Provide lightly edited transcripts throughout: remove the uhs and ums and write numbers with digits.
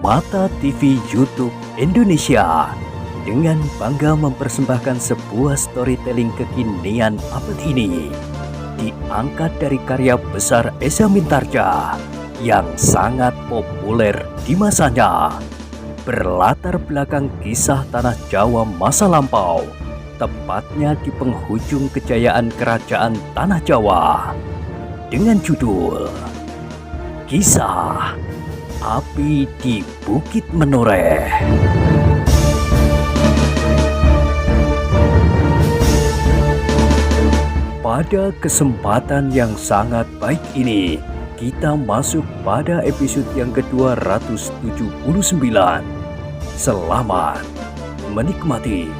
Mata TV YouTube Indonesia dengan bangga mempersembahkan sebuah storytelling kekinian abad ini, diangkat dari karya besar Esa Mintarja yang sangat populer di masanya, berlatar belakang kisah tanah Jawa masa lampau, tepatnya di penghujung kejayaan kerajaan tanah Jawa, dengan judul Kisah Api di Bukit Menoreh. Pada kesempatan yang sangat baik ini, kita masuk pada episode yang ke-279. Selamat menikmati.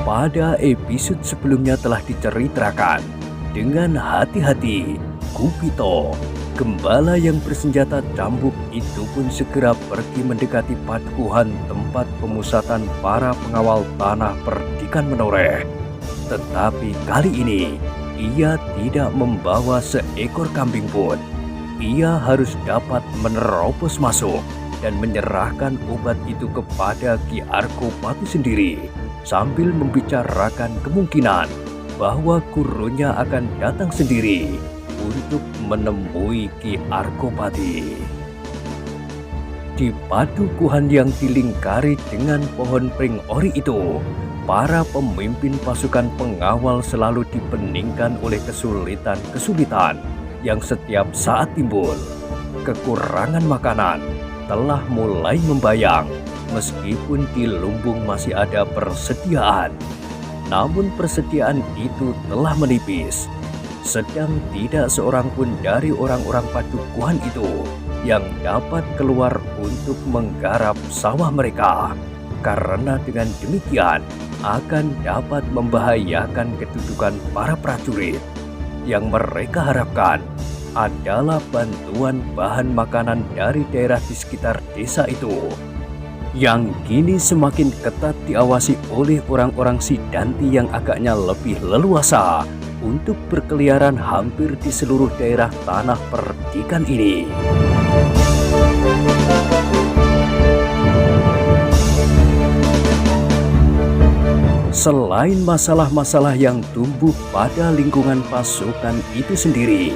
Pada episode sebelumnya telah diceritakan, dengan hati-hati, Kupito, gembala yang bersenjata cambuk itu pun segera pergi mendekati padukuhan tempat pemusatan para pengawal tanah perdikan Menoreh. Tetapi kali ini, ia tidak membawa seekor kambing pun. Ia harus dapat menerobos masuk dan menyerahkan obat itu kepada Ki Arkopati sendiri, sambil membicarakan kemungkinan bahwa gurunya akan datang sendiri untuk menemui Ki Arkopati. Di padukuhan yang dilingkari dengan pohon pring ori itu, para pemimpin pasukan pengawal selalu dipeningkan oleh kesulitan-kesulitan yang setiap saat timbul. Kekurangan makanan telah mulai membayang, meskipun di lumbung masih ada persediaan. Namun persediaan itu telah menipis. Sedang tidak seorang pun dari orang-orang padukuhan itu yang dapat keluar untuk menggarap sawah mereka, karena dengan demikian akan dapat membahayakan kedudukan para prajurit. Yang mereka harapkan adalah bantuan bahan makanan dari daerah di sekitar desa itu, yang kini semakin ketat diawasi oleh orang-orang Sidanti yang agaknya lebih leluasa untuk berkeliaran hampir di seluruh daerah tanah perdikan ini. Selain masalah-masalah yang tumbuh pada lingkungan pasukan itu sendiri,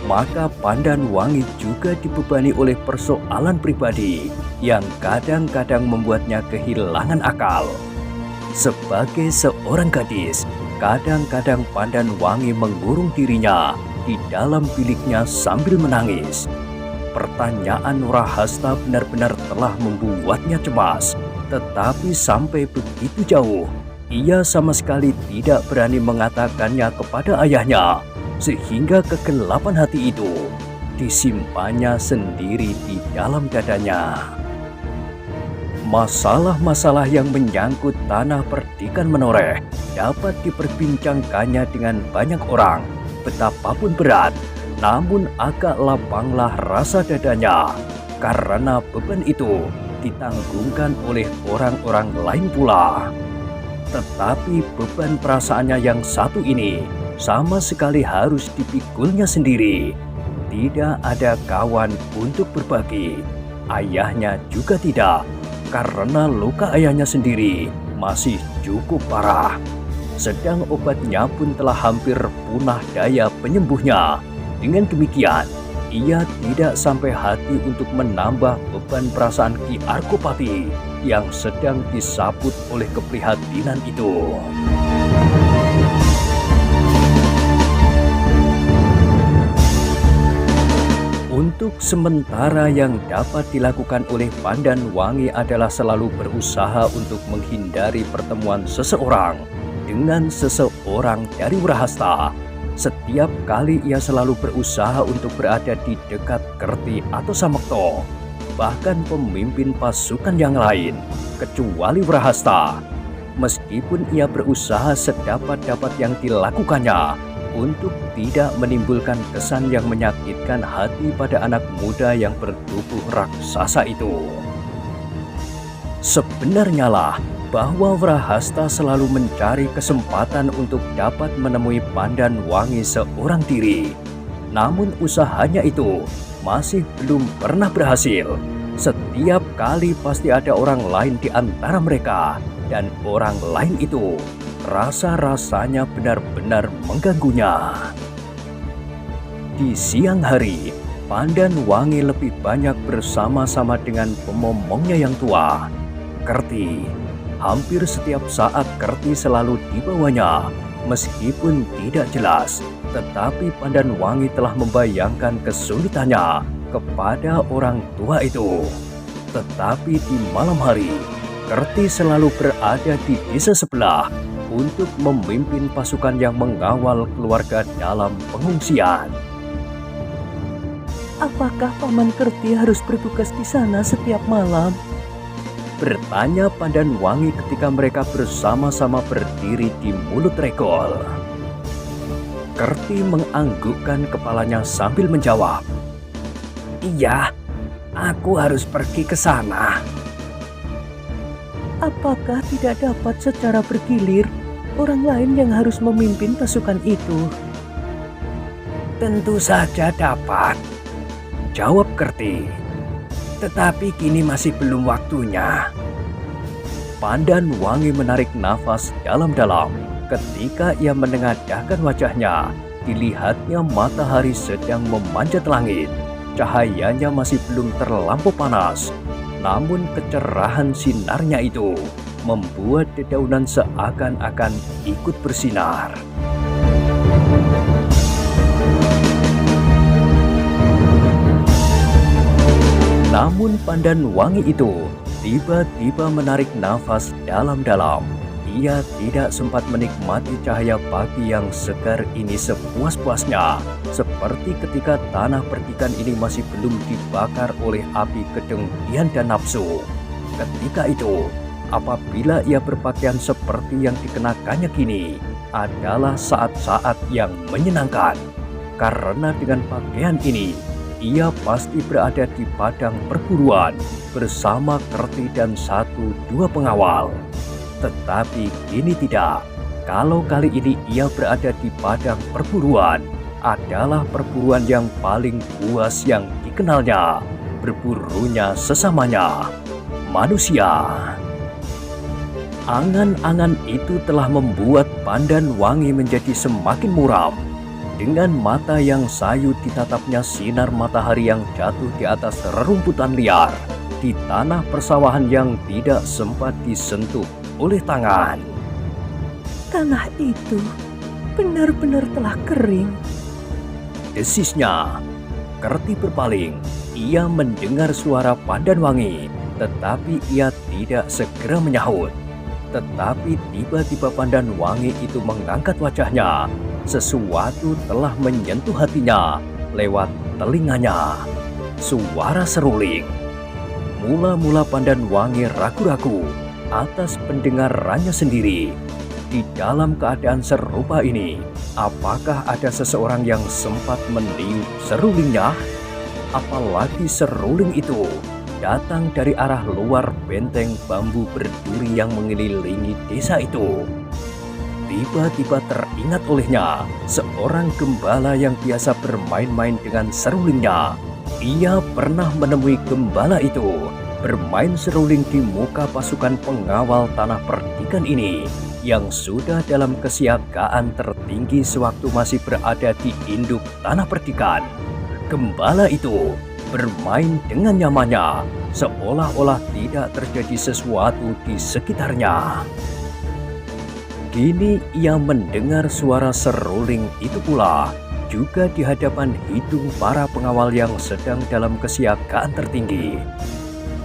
maka Pandanwangi juga dibebani oleh persoalan pribadi yang kadang-kadang membuatnya kehilangan akal. Sebagai seorang gadis, kadang-kadang Pandanwangi mengurung dirinya di dalam biliknya sambil menangis. Pertanyaan Rahasta benar-benar telah membuatnya cemas, tetapi sampai begitu jauh, ia sama sekali tidak berani mengatakannya kepada ayahnya, sehingga kegelapan hati itu disimpannya sendiri di dalam dadanya. Masalah-masalah yang menyangkut tanah perdikan Menoreh dapat diperbincangkannya dengan banyak orang, betapapun berat, namun agak lapanglah rasa dadanya, karena beban itu ditanggungkan oleh orang-orang lain pula. Tetapi beban perasaannya yang satu ini sama sekali harus dipikulnya sendiri. Tidak ada kawan untuk berbagi. Ayahnya juga tidak, karena luka ayahnya sendiri masih cukup parah. Sedang obatnya pun telah hampir punah daya penyembuhnya. Dengan demikian, ia tidak sampai hati untuk menambah beban perasaan Ki Arkopati yang sedang disaput oleh keprihatinan itu. Untuk sementara yang dapat dilakukan oleh Pandanwangi adalah selalu berusaha untuk menghindari pertemuan seseorang dengan seseorang dari Wrahasta. Setiap kali ia selalu berusaha untuk berada di dekat Kerti atau Samekto, bahkan pemimpin pasukan yang lain, kecuali Wrahasta. Meskipun ia berusaha sedapat-dapat yang dilakukannya untuk tidak menimbulkan kesan yang menyakitkan hati pada anak muda yang bertubuh raksasa itu. Sebenarnya lah bahwa Wrahasta selalu mencari kesempatan untuk dapat menemui Pandanwangi seorang diri, Namun usahanya itu masih belum pernah berhasil. Setiap kali pasti ada orang lain di antara mereka, dan orang lain itu rasa-rasanya benar-benar mengganggunya. Di siang hari, Pandan Wangi lebih banyak bersama-sama dengan pemomongnya yang tua, Kerti. Hampir setiap saat Kerti selalu dibawanya. Meskipun tidak jelas, tetapi Pandan Wangi telah membayangkan kesulitannya kepada orang tua itu. Tetapi di malam hari, Kerti selalu berada di desa sebelah untuk memimpin pasukan yang mengawal keluarga dalam pengungsian. Apakah Paman Kerti harus bertugas di sana setiap malam? Bertanya Pandan Wangi ketika mereka bersama-sama berdiri di mulut regol. Kerti menganggukkan kepalanya sambil menjawab, "Iya, aku harus pergi ke sana." Apakah tidak dapat secara bergilir orang lain yang harus memimpin pasukan itu? "Tentu saja dapat," jawab Kerti. "Tetapi kini masih belum waktunya." Pandan Wangi menarik nafas dalam-dalam. Ketika ia menengadahkan wajahnya, dilihatnya matahari sedang memanjat langit. Cahayanya masih belum terlampau panas, namun kecerahan sinarnya itu membuat dedaunan seakan-akan ikut bersinar. Namun Pandan Wangi itu tiba-tiba menarik nafas dalam-dalam. Ia tidak sempat menikmati cahaya pagi yang segar ini sepuas-puasnya, seperti ketika tanah perdikan ini masih belum dibakar oleh api kedengkian dan nafsu. Ketika itu, apabila ia berpakaian seperti yang dikenakannya kini, adalah saat-saat yang menyenangkan. Karena dengan pakaian ini, ia pasti berada di padang perburuan bersama Kerti dan 1-2 pengawal. Tetapi kini tidak. Kalau kali ini ia berada di padang perburuan, adalah perburuan yang paling puas yang dikenalnya. Berburunya sesamanya, manusia. Angan-angan itu telah membuat Pandan Wangi menjadi semakin muram. Dengan mata yang sayu ditatapnya sinar matahari yang jatuh di atas rerumputan liar, di tanah persawahan yang tidak sempat disentuh oleh tangan. Tanah itu benar-benar telah kering. Desisnya. Kerti berpaling. Ia mendengar suara Pandan Wangi, tetapi ia tidak segera menyahut. Tetapi tiba-tiba Pandan Wangi itu mengangkat wajahnya. Sesuatu telah menyentuh hatinya lewat telinganya. Suara seruling. Mula-mula Pandan Wangi ragu-ragu atas pendengarannya sendiri. Di dalam keadaan serupa ini, apakah ada seseorang yang sempat meniup serulingnya? Apalagi seruling itu datang dari arah luar benteng bambu berduri yang mengelilingi desa itu. Tiba-tiba teringat olehnya seorang gembala yang biasa bermain-main dengan serulingnya. Ia pernah menemui gembala itu bermain seruling di muka pasukan pengawal tanah perdikan ini yang sudah dalam kesiagaan tertinggi sewaktu masih berada di induk tanah perdikan. Gembala itu bermain dengan nyamannya, seolah-olah tidak terjadi sesuatu di sekitarnya. Kini ia mendengar suara seruling itu pula, juga di hadapan hidung para pengawal yang sedang dalam kesiagaan tertinggi.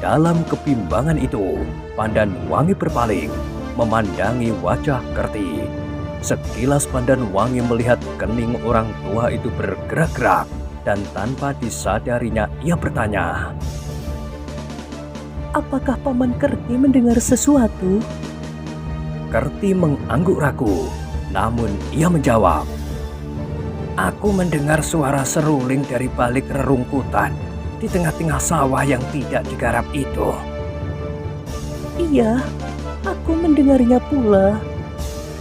Dalam kebimbangan itu, Pandan Wangi berpaling, memandangi wajah Kerti. Sekilas Pandan Wangi melihat kening orang tua itu bergerak-gerak, dan tanpa disadarinya ia bertanya, "Apakah Paman Kerti mendengar sesuatu?" Kerti mengangguk ragu, namun ia menjawab, "Aku mendengar suara seruling dari balik rerumputan di tengah-tengah sawah yang tidak digarap itu." "Iya, aku mendengarnya pula,"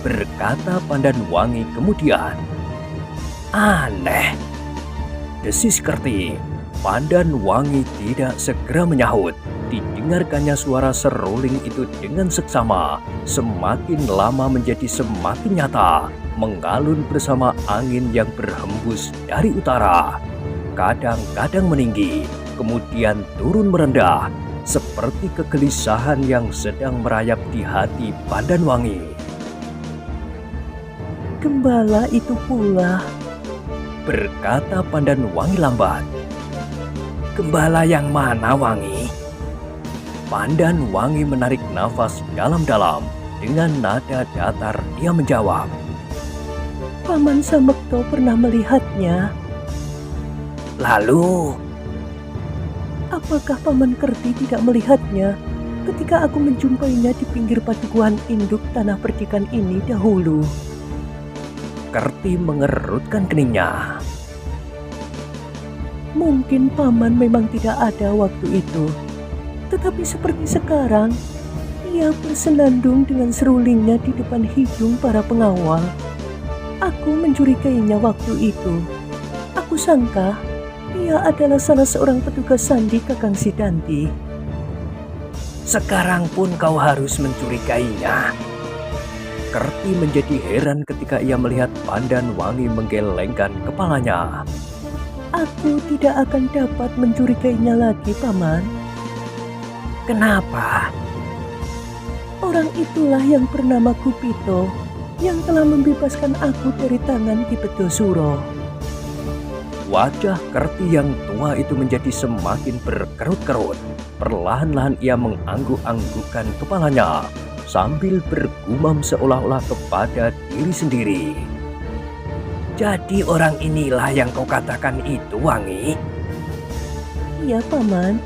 berkata Pandan Wangi kemudian. "Aneh, desis Kerti. Pandan Wangi tidak segera menyahut. Didengarkannya suara seruling itu dengan seksama, semakin lama menjadi semakin nyata, mengalun bersama angin yang berhembus dari utara. Kadang-kadang meninggi, kemudian turun merendah, seperti kegelisahan yang sedang merayap di hati Pandan Wangi. Gembala itu pula, Berkata Pandan Wangi lambat. Gembala yang mana, Wangi? Pandan Wangi menarik nafas dalam-dalam. Dengan nada datar ia menjawab. Paman Samekto pernah melihatnya. Lalu, Apakah Paman Kerti tidak melihatnya ketika aku menjumpainya di pinggir padukuhan induk tanah perdikan ini dahulu? Kerti mengerutkan keningnya. Mungkin Paman memang tidak ada waktu itu. Tetapi seperti sekarang, ia bersenandung dengan serulingnya di depan hidung para pengawal. Aku mencurigainya waktu itu. Aku sangka ia adalah salah seorang petugas sandi Kakang Sidanti. Sekarang pun kau harus mencurigainya. Kerti menjadi heran ketika ia melihat Pandan Wangi menggelengkan kepalanya. Aku tidak akan dapat mencurigainya lagi, Paman. Kenapa? Orang itulah yang bernama Kupito yang telah membebaskan aku dari tangan Ki Bedosuro. Wajah Kerti yang tua itu menjadi semakin berkerut-kerut. Perlahan-lahan ia mengangguk-anggukkan kepalanya sambil bergumam seolah-olah kepada diri sendiri. Jadi orang inilah yang kau katakan itu, Wangi? Iya, Paman.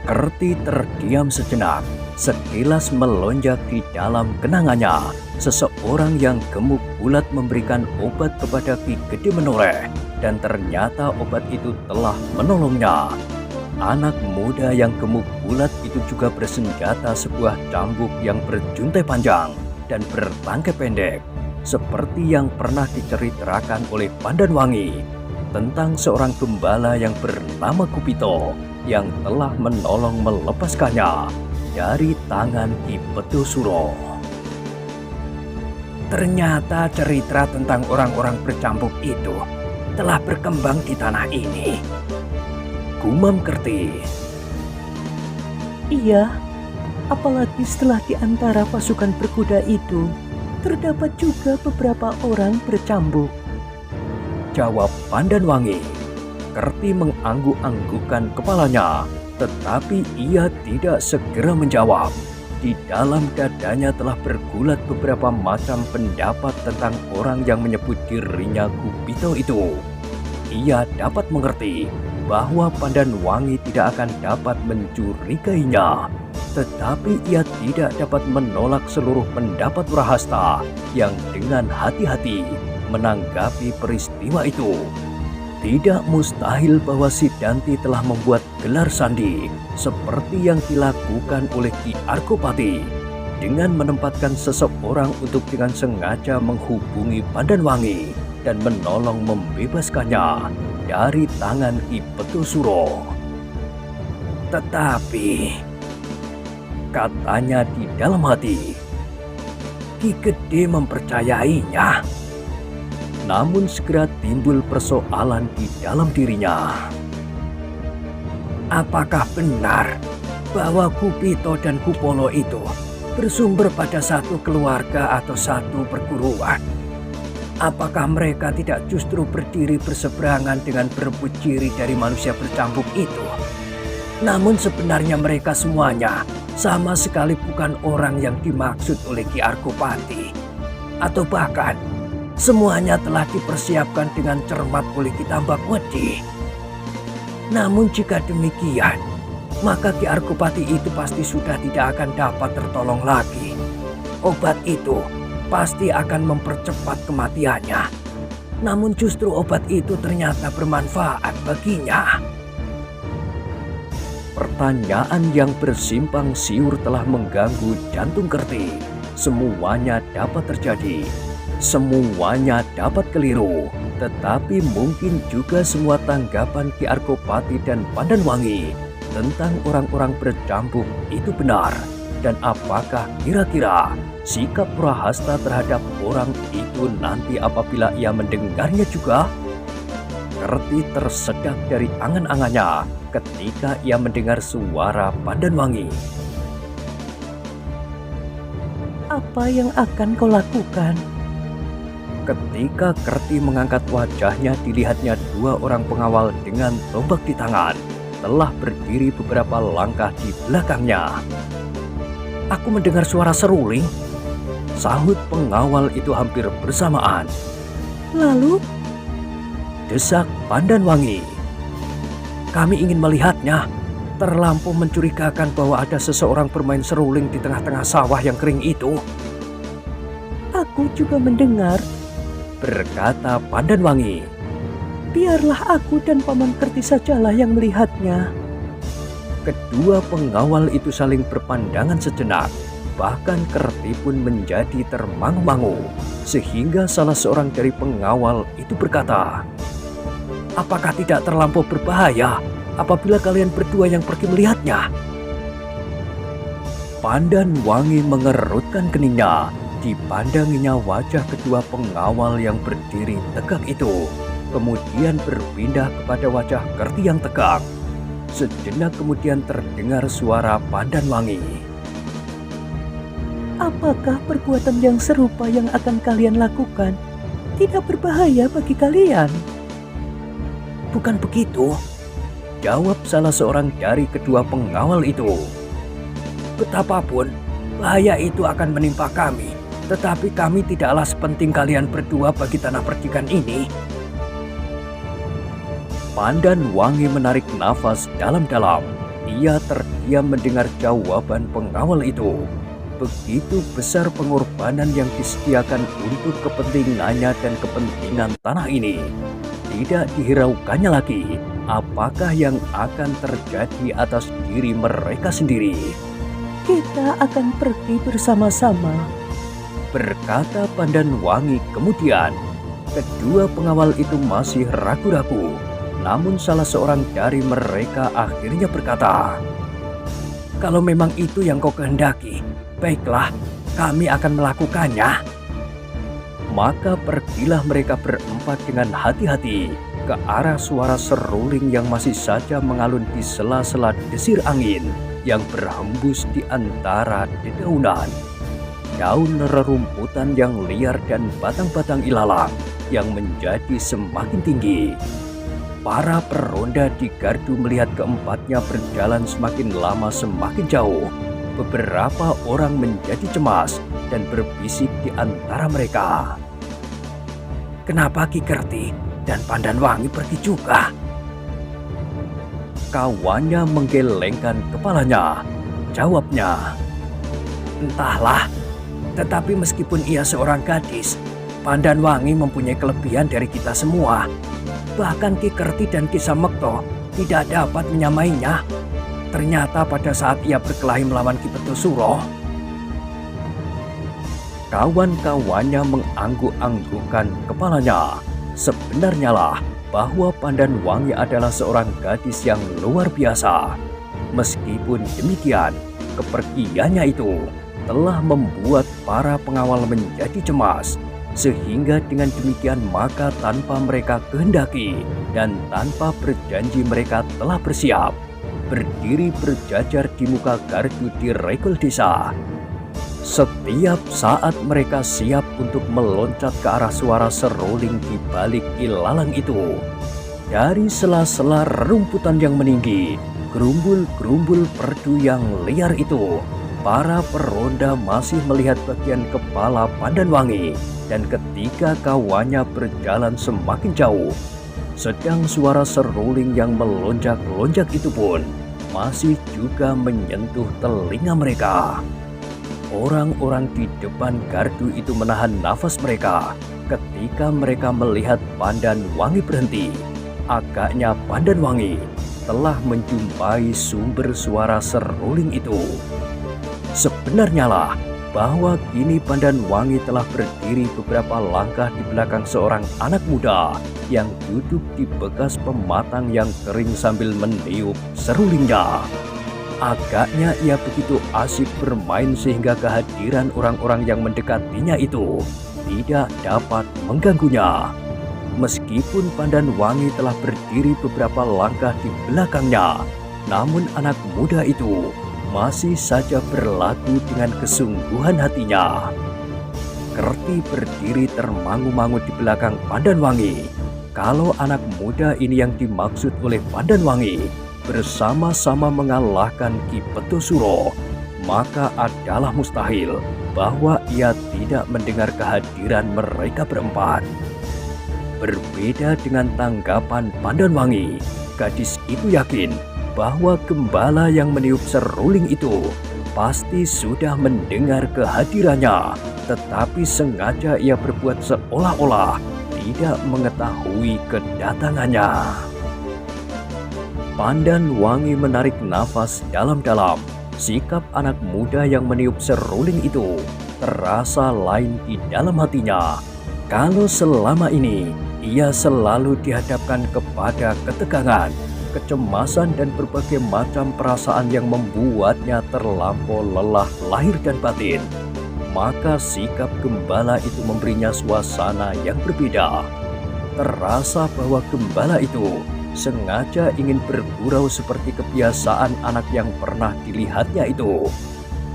Kerti terdiam sejenak, sekilas melonjak di dalam kenangannya. Seseorang yang gemuk bulat memberikan obat kepada Ki Gede Menoreh, dan ternyata obat itu telah menolongnya. Anak muda yang gemuk bulat itu juga bersenjata sebuah cambuk yang berjuntai panjang dan bertangkai pendek, seperti yang pernah diceritakan oleh Pandan Wangi tentang seorang gembala yang bernama Kupito yang telah menolong melepaskannya dari tangan Ki Bedosuro. Ternyata cerita tentang orang-orang bercambuk itu telah berkembang di tanah ini, gumam Kerti. Iya, apalagi setelah di antara pasukan berkuda itu terdapat juga beberapa orang bercambuk. Jawab Pandan Wangi. Kerti mengangguk-anggukkan kepalanya, tetapi ia tidak segera menjawab. Di dalam dadanya telah bergulat beberapa macam pendapat tentang orang yang menyebut dirinya Kupito itu. Ia dapat mengerti bahwa Pandan Wangi tidak akan dapat mencurigainya, tetapi ia tidak dapat menolak seluruh pendapat Prahasta yang dengan hati-hati menanggapi peristiwa itu. Tidak mustahil bahwa Sidanti telah membuat gelar sandi seperti yang dilakukan oleh Ki Argopati dengan menempatkan seseorang untuk dengan sengaja menghubungi Pandan Wangi dan menolong membebaskannya dari tangan Ki Bedosuro. Tetapi, katanya di dalam hati, Ki Gede mempercayainya. Namun segera timbul persoalan di dalam dirinya. Apakah benar bahwa Kupito dan Kupolo itu bersumber pada satu keluarga atau satu perguruan? Apakah mereka tidak justru berdiri berseberangan dengan berebut ciri dari manusia bercambuk itu? Namun sebenarnya mereka semuanya sama sekali bukan orang yang dimaksud oleh Ki Argopati. Atau bahkan semuanya telah dipersiapkan dengan cermat oleh Ki Tambakmedi. Namun jika demikian, maka Ki Argopati itu pasti sudah tidak akan dapat tertolong lagi. Obat itu pasti akan mempercepat kematiannya. Namun justru obat itu ternyata bermanfaat baginya. Pertanyaan yang bersimpang siur telah mengganggu jantung Kerti. Semuanya dapat terjadi. Semuanya dapat keliru, tetapi mungkin juga semua tanggapan Ki Argopati dan Pandanwangi tentang orang-orang bercambuk itu benar. Dan apakah kira-kira sikap Prahasta terhadap orang itu nanti apabila ia mendengarnya juga? Kerti tersedak dari angan-angannya ketika ia mendengar suara Pandanwangi. Apa yang akan kau lakukan? Ketika Kerti mengangkat wajahnya, dilihatnya dua orang pengawal dengan tombak di tangan telah berdiri beberapa langkah di belakangnya. "Aku mendengar suara seruling," sahut pengawal itu hampir bersamaan. Lalu, Desak Pandanwangi. "Kami ingin melihatnya. Terlampau mencurigakan bahwa ada seseorang bermain seruling di tengah-tengah sawah yang kering itu," aku juga mendengar. berkata Pandanwangi. Biarlah aku dan Paman Kerti sajalah yang melihatnya. Kedua pengawal itu saling berpandangan sejenak. Bahkan Kerti pun menjadi termangu-mangu. Sehingga salah seorang dari pengawal itu berkata, "Apakah tidak terlampau berbahaya apabila kalian berdua yang pergi melihatnya?" Pandanwangi mengerutkan keningnya. Dipandanginya wajah kedua pengawal yang berdiri tegak itu. Kemudian berpindah kepada wajah Kerti yang tegak. Sejenak kemudian terdengar suara Pandanwangi. Apakah perbuatan yang serupa yang akan kalian lakukan tidak berbahaya bagi kalian? "Bukan begitu," jawab salah seorang dari kedua pengawal itu. "Betapapun bahaya itu akan menimpa kami, tetapi kami tidaklah sepenting kalian berdua bagi tanah percikan ini." Pandanwangi menarik nafas dalam-dalam. Ia terdiam mendengar jawaban pengawal itu. Begitu besar pengorbanan yang disediakan untuk kepentingannya dan kepentingan tanah ini. Tidak dihiraukannya lagi apakah yang akan terjadi atas diri mereka sendiri. Kita akan pergi bersama-sama, berkata Pandanwangi kemudian. Kedua pengawal itu masih ragu-ragu. Namun salah seorang dari mereka akhirnya berkata, "Kalau memang itu yang kau kehendaki, baiklah, kami akan melakukannya." Maka pergilah mereka berempat dengan hati-hati ke arah suara seruling yang masih saja mengalun di sela-sela desir angin yang berhembus di antara dedaunan. Daun rerumputan yang liar dan batang-batang ilalang yang menjadi semakin tinggi. Para peronda di gardu melihat keempatnya berjalan semakin lama semakin jauh. Beberapa orang menjadi cemas dan berbisik di antara mereka, "Kenapa Ki Kerti dan Pandanwangi pergi juga?" Kawannya menggelengkan kepalanya. Jawabnya, "Entahlah, tetapi meskipun ia seorang gadis, Pandanwangi mempunyai kelebihan dari kita semua. Bahkan Ki Kerti dan Ki Samekto tidak dapat menyamainya. Ternyata pada saat ia berkelahi melawan Ki Petusuro." Kawan-kawannya mengangguk-anggukkan kepalanya. Sebenarnya lah bahwa Pandanwangi adalah seorang gadis yang luar biasa. Meskipun demikian, kepergiannya itu telah membuat para pengawal menjadi cemas. Sehingga dengan demikian maka tanpa mereka kehendaki dan tanpa berjanji mereka telah bersiap. Berdiri berjajar di muka gardu di regol desa. Setiap saat mereka siap untuk meloncat ke arah suara seruling di balik ilalang itu. Dari sela-sela rerumputan yang meninggi, gerumbul-gerumbul perdu yang liar itu, para peronda masih melihat bagian kepala Pandanwangi. Dan ketika kawannya berjalan semakin jauh, sedang suara seruling yang melonjak-lonjak itu pun masih juga menyentuh telinga mereka. Orang-orang di depan gardu itu menahan nafas mereka ketika mereka melihat Pandanwangi berhenti. Agaknya Pandanwangi telah menjumpai sumber suara seruling itu. Sebenarnya lah, bahwa kini Pandan Wangi telah berdiri beberapa langkah di belakang seorang anak muda yang duduk di bekas pematang yang kering sambil meniup serulingnya. Agaknya ia begitu asik bermain sehingga kehadiran orang-orang yang mendekatinya itu tidak dapat mengganggunya. Meskipun Pandan Wangi telah berdiri beberapa langkah di belakangnya, namun anak muda itu masih saja berlaku dengan kesungguhan hatinya. Kerti berdiri termangu-mangu di belakang Pandan Wangi. Kalau anak muda ini yang dimaksud oleh Pandan Wangi bersama-sama mengalahkan Ki Petusuro, maka adalah mustahil bahwa ia tidak mendengar kehadiran mereka berempat. Berbeda dengan tanggapan Pandan Wangi, gadis itu yakin bahwa gembala yang meniup seruling itu pasti sudah mendengar kehadirannya, tetapi sengaja ia berbuat seolah-olah tidak mengetahui kedatangannya. Pandan Wangi menarik nafas dalam-dalam. Sikap anak muda yang meniup seruling itu terasa lain di dalam hatinya. Kalau selama ini ia selalu dihadapkan kepada ketegangan, kecemasan dan berbagai macam perasaan yang membuatnya terlampau lelah lahir dan batin, maka sikap gembala itu memberinya suasana yang berbeda. Terasa bahwa gembala itu sengaja ingin bergurau seperti kebiasaan anak yang pernah dilihatnya itu.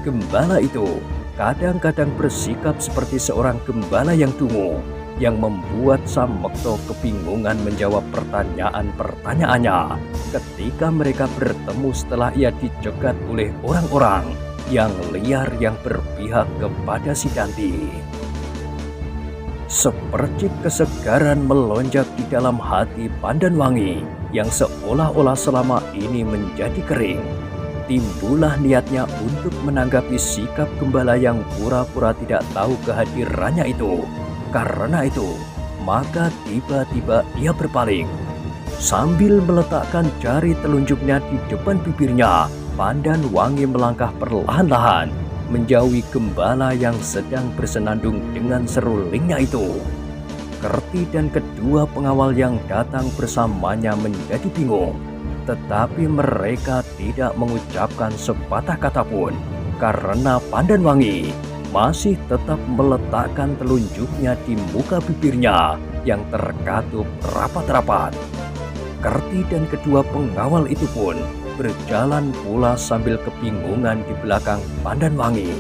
Gembala itu kadang-kadang bersikap seperti seorang gembala yang dungu, yang membuat Samekto kebingungan menjawab pertanyaan-pertanyaannya ketika mereka bertemu setelah ia dicegat oleh orang-orang yang liar yang berpihak kepada si Danti. Sepercik kesegaran melonjak di dalam hati Pandan Wangi yang seolah-olah selama ini menjadi kering. Timbullah niatnya untuk menanggapi sikap gembala yang pura-pura tidak tahu kehadirannya itu. Karena itu, maka tiba-tiba ia berpaling. Sambil meletakkan jari telunjuknya di depan bibirnya, Pandan Wangi melangkah perlahan-lahan menjauhi gembala yang sedang bersenandung dengan serulingnya itu. Kerti dan kedua pengawal yang datang bersamanya menjadi bingung, tetapi mereka tidak mengucapkan sepatah kata pun karena Pandan Wangi masih tetap meletakkan telunjuknya di muka bibirnya yang terkatup rapat-rapat. Kerti dan kedua pengawal itu pun berjalan pula sambil kebingungan di belakang Pandan Wangi.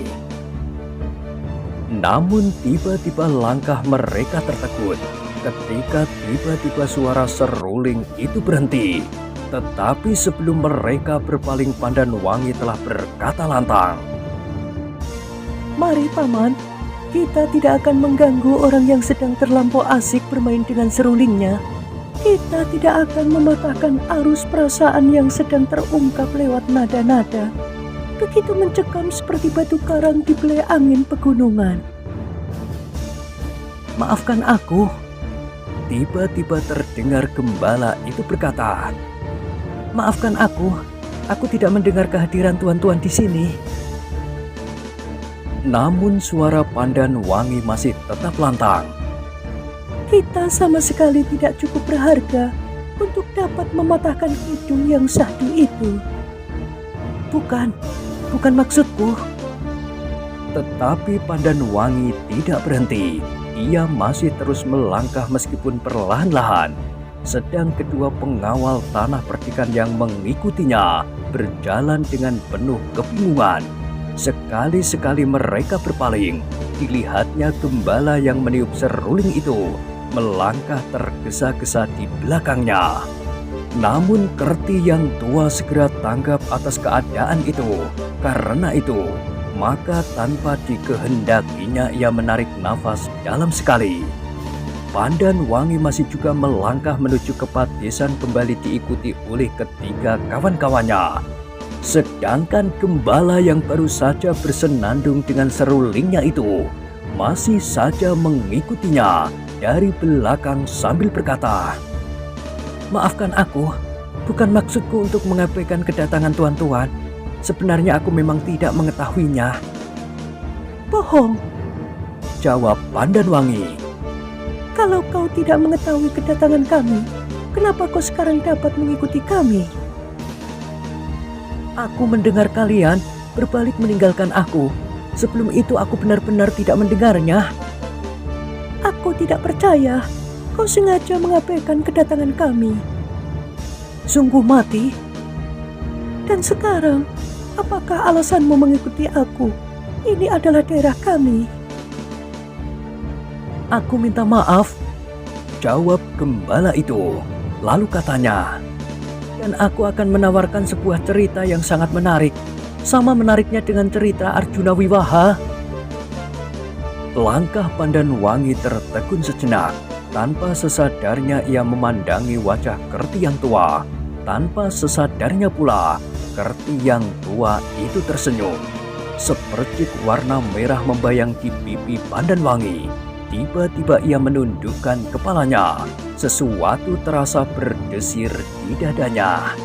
Namun tiba-tiba langkah mereka tertegun ketika tiba-tiba suara seruling itu berhenti. Tetapi sebelum mereka berpaling, Pandan Wangi telah berkata lantang, Mari Paman, kita tidak akan mengganggu orang yang sedang terlampau asik bermain dengan serulingnya. Kita tidak akan mematahkan arus perasaan yang sedang terungkap lewat nada-nada. Begitu mencekam seperti batu karang di belai angin pegunungan. Maafkan aku. Tiba-tiba terdengar gembala itu berkata, Maafkan aku tidak mendengar kehadiran tuan-tuan di sini. Namun suara Pandan Wangi masih tetap lantang. Kita sama sekali tidak cukup berharga untuk dapat mematahkan hidung yang syahdu itu. Bukan maksudku. Tetapi Pandan Wangi tidak berhenti. Ia masih terus melangkah meskipun perlahan-lahan. Sedang kedua pengawal tanah perdikan yang mengikutinya berjalan dengan penuh kebingungan. Sekali-sekali mereka berpaling, dilihatnya gembala yang meniup seruling itu melangkah tergesa-gesa di belakangnya. Namun Kerti yang tua segera tanggap atas keadaan itu. Karena itu, maka tanpa dikehendakinya ia menarik nafas dalam sekali. Pandan Wangi masih juga melangkah menuju ke padesan kembali diikuti oleh ketiga kawan-kawannya. Sedangkan gembala yang baru saja bersenandung dengan serulingnya itu masih saja mengikutinya dari belakang sambil berkata, Maafkan aku, bukan maksudku untuk mengabaikan kedatangan tuan-tuan. Sebenarnya aku memang tidak mengetahuinya. Bohong. jawab Pandan Wangi. Kalau kau tidak mengetahui kedatangan kami, kenapa kau sekarang dapat mengikuti kami? Aku mendengar kalian berbalik meninggalkan aku. Sebelum itu aku benar-benar tidak mendengarnya. Aku tidak percaya. Kau sengaja mengabaikan kedatangan kami. Sungguh mati. Dan sekarang, apakah alasanmu mengikuti aku? Ini adalah daerah kami. Aku minta maaf, jawab gembala itu. Lalu katanya, dan aku akan menawarkan sebuah cerita yang sangat menarik. Sama menariknya dengan cerita Arjuna Wiwaha. Langkah Pandan Wangi tertegun sejenak. Tanpa sesadarnya ia memandangi wajah Kerti yang tua. Tanpa sesadarnya pula, Kerti yang tua itu tersenyum. Sepercik warna merah membayang di pipi Pandan Wangi. Tiba-tiba ia menundukkan kepalanya. Sesuatu terasa berdesir di dadanya.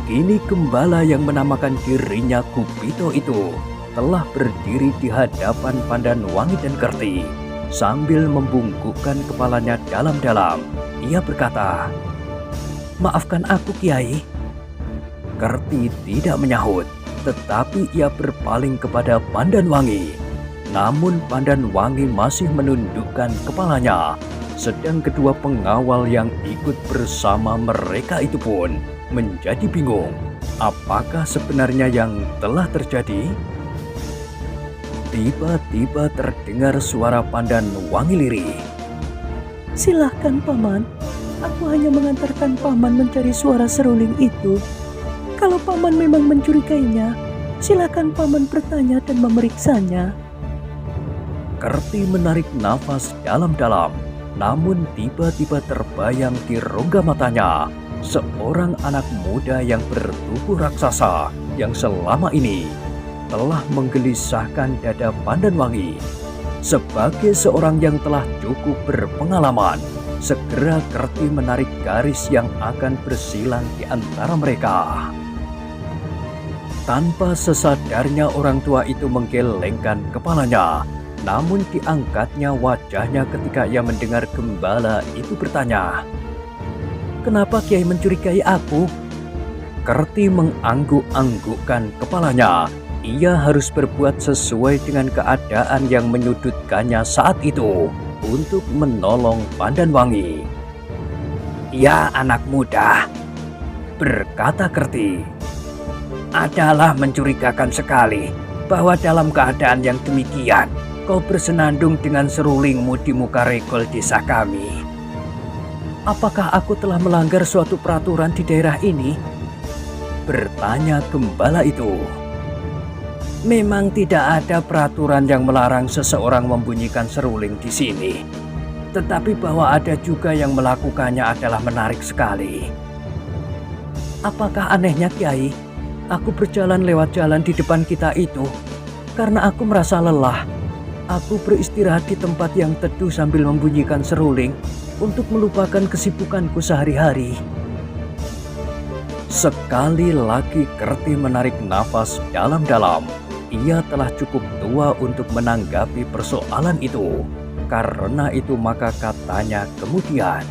Kini gembala yang menamakan dirinya Kupito itu telah berdiri di hadapan Pandan Wangi dan Kerti. Sambil membungkukkan kepalanya dalam-dalam, ia berkata, "Maafkan aku, Kiai." Kerti tidak menyahut, tetapi ia berpaling kepada Pandan Wangi. Namun Pandan Wangi masih menundukkan kepalanya. Sedang kedua pengawal yang ikut bersama mereka itu pun menjadi bingung. Apakah sebenarnya yang telah terjadi? Tiba-tiba terdengar suara Pandan Wangi lirih. Silahkan Paman, aku hanya mengantarkan Paman mencari suara seruling itu. Kalau Paman memang mencurigainya, silahkan Paman bertanya dan memeriksanya. Kerti menarik nafas dalam-dalam, namun tiba-tiba terbayang di rongga matanya seorang anak muda yang bertubuh raksasa yang selama ini telah menggelisahkan dada Pandan Wangi. Sebagai seorang yang telah cukup berpengalaman, segera Kerti menarik garis yang akan bersilang di antara mereka. Tanpa sesadarnya orang tua itu menggelengkan kepalanya, namun diangkatnya wajahnya ketika ia mendengar gembala itu bertanya, "Kenapa Kiai mencurigai aku?" Kerti mengangguk-anggukkan kepalanya. Ia harus berbuat sesuai dengan keadaan yang menyudutkannya saat itu untuk menolong Pandan Wangi. "Ya anak muda," berkata Kerti, "adalah mencurigakan sekali bahwa dalam keadaan yang demikian kau bersenandung dengan serulingmu di muka regol desa kami. Apakah aku telah melanggar suatu peraturan di daerah ini?" bertanya gembala itu. "Memang tidak ada peraturan yang melarang seseorang membunyikan seruling di sini. Tetapi bahwa ada juga yang melakukannya adalah menarik sekali." "Apakah anehnya Kiai? Aku berjalan lewat jalan di depan kita itu karena aku merasa lelah. Aku beristirahat di tempat yang teduh sambil membunyikan seruling untuk melupakan kesibukanku sehari-hari." Sekali lagi Kerti menarik nafas dalam-dalam. Ia telah cukup tua untuk menanggapi persoalan itu. Karena itu maka katanya kemudian,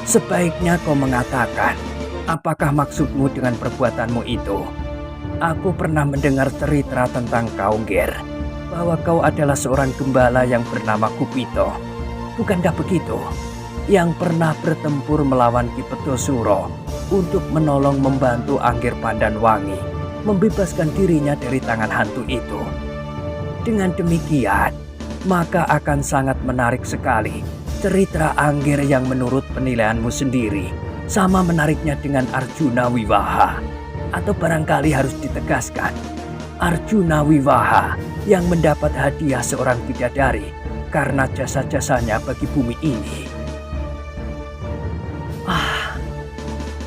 "Sebaiknya kau mengatakan, apakah maksudmu dengan perbuatanmu itu? Aku pernah mendengar cerita tentang kau, Ger, bahwa kau adalah seorang gembala yang bernama Kupito. Bukankah begitu? Yang pernah bertempur melawan Ki Pedosuro untuk menolong membantu Angger Pandan Wangi membebaskan dirinya dari tangan hantu itu. Dengan demikian, maka akan sangat menarik sekali cerita Angger yang menurut penilaianmu sendiri sama menariknya dengan Arjuna Wiwaha. Atau barangkali harus ditegaskan, Arjuna Wiwaha yang mendapat hadiah seorang bidadari karena jasa-jasanya bagi bumi ini."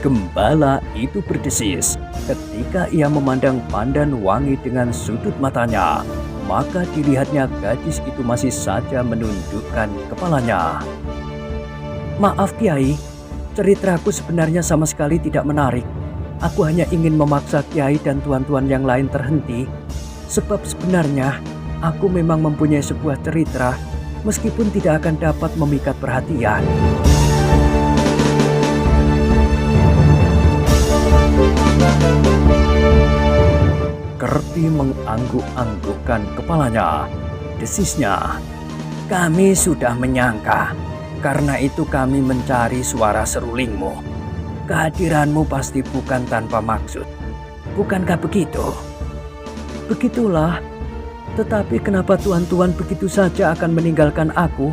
Gembala itu berdesis. Ketika ia memandang Pandan Wangi dengan sudut matanya, maka dilihatnya gadis itu masih saja menundukkan kepalanya. "Maaf Kiai, ceritaku sebenarnya sama sekali tidak menarik. Aku hanya ingin memaksa Kiai dan tuan-tuan yang lain terhenti. Sebab sebenarnya Aku memang mempunyai sebuah cerita, meskipun tidak akan dapat memikat perhatian. Kerti mengangguk-anggukkan kepalanya. Desisnya, "Kami sudah menyangka, karena itu kami mencari suara serulingmu. Kehadiranmu pasti bukan tanpa maksud. Bukankah begitu?" Begitulah. Tetapi kenapa tuan-tuan begitu saja akan meninggalkan aku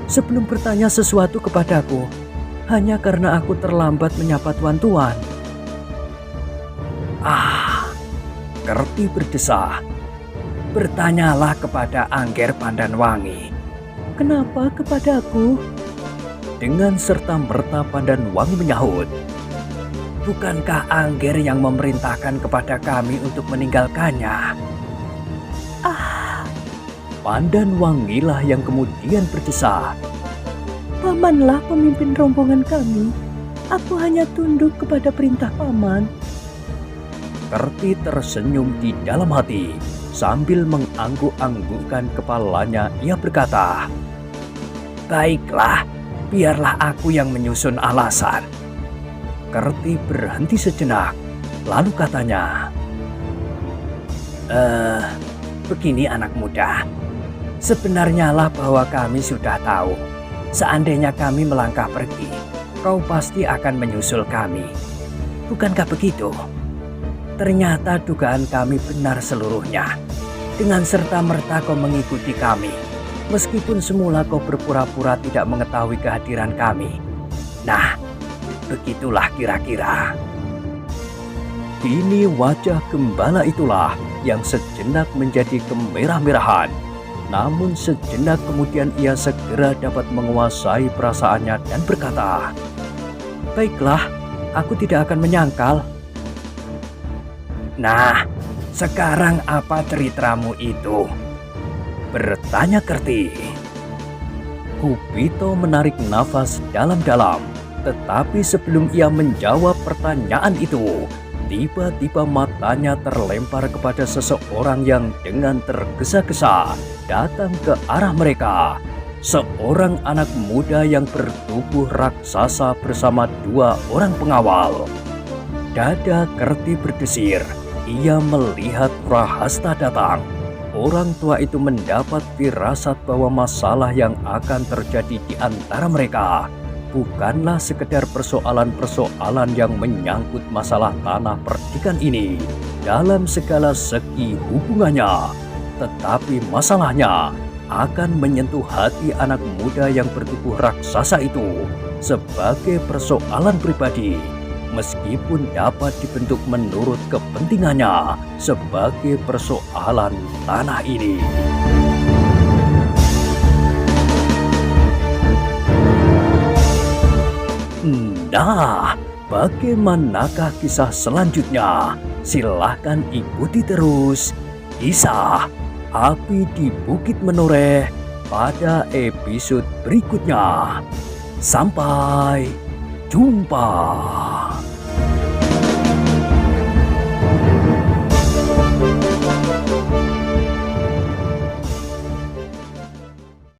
sebelum bertanya sesuatu kepadaku, hanya karena aku terlambat menyapa tuan-tuan? Kerti berdesah. "Bertanyalah kepada Angger Pandanwangi." Kenapa kepadaku? Dengan serta-merta Pandanwangi menyahut, "Bukankah Angger yang memerintahkan kepada kami untuk meninggalkannya?" Pandanwangilah yang kemudian berdesah. Pamanlah pemimpin rombongan kami. Aku hanya tunduk kepada perintah paman. Kerti tersenyum di dalam hati. Sambil mengangguk-anggukkan kepalanya, ia berkata, "Baiklah, biarlah aku yang menyusun alasan." Kerti berhenti sejenak, lalu katanya, Begini anak muda, sebenarnya lah bahwa kami sudah tahu, seandainya kami melangkah pergi, kau pasti akan menyusul kami. Bukankah begitu? Ternyata dugaan kami benar seluruhnya. Dengan serta-merta kau mengikuti kami, meskipun semula kau berpura-pura tidak mengetahui kehadiran kami. Nah, begitulah kira-kira. Kini wajah gembala itulah yang sejenak menjadi kemerah-merahan. Namun sejenak kemudian ia segera dapat menguasai perasaannya dan berkata, "Baiklah, aku tidak akan menyangkal." "Nah, sekarang apa ceritamu itu?" bertanya Kerti. Kupito menarik nafas dalam-dalam, tetapi sebelum ia menjawab pertanyaan itu, tiba-tiba matanya terlempar kepada seseorang yang dengan tergesa-gesa datang ke arah mereka. Seorang anak muda yang bertubuh raksasa bersama dua orang pengawal. Dada Kerti berdesir. Ia melihat Prahasta datang. Orang tua itu mendapat firasat bahwa masalah yang akan terjadi di antara mereka bukanlah sekedar persoalan-persoalan yang menyangkut masalah tanah perdikan ini dalam segala segi hubungannya, tetapi masalahnya akan menyentuh hati anak muda yang bertubuh raksasa itu sebagai persoalan pribadi, meskipun dapat dibentuk menurut kepentingannya sebagai persoalan tanah ini. Nah, bagaimanakah kisah selanjutnya? Silahkan ikuti terus kisah Api di Bukit Menoreh pada episode berikutnya. Sampai jumpa.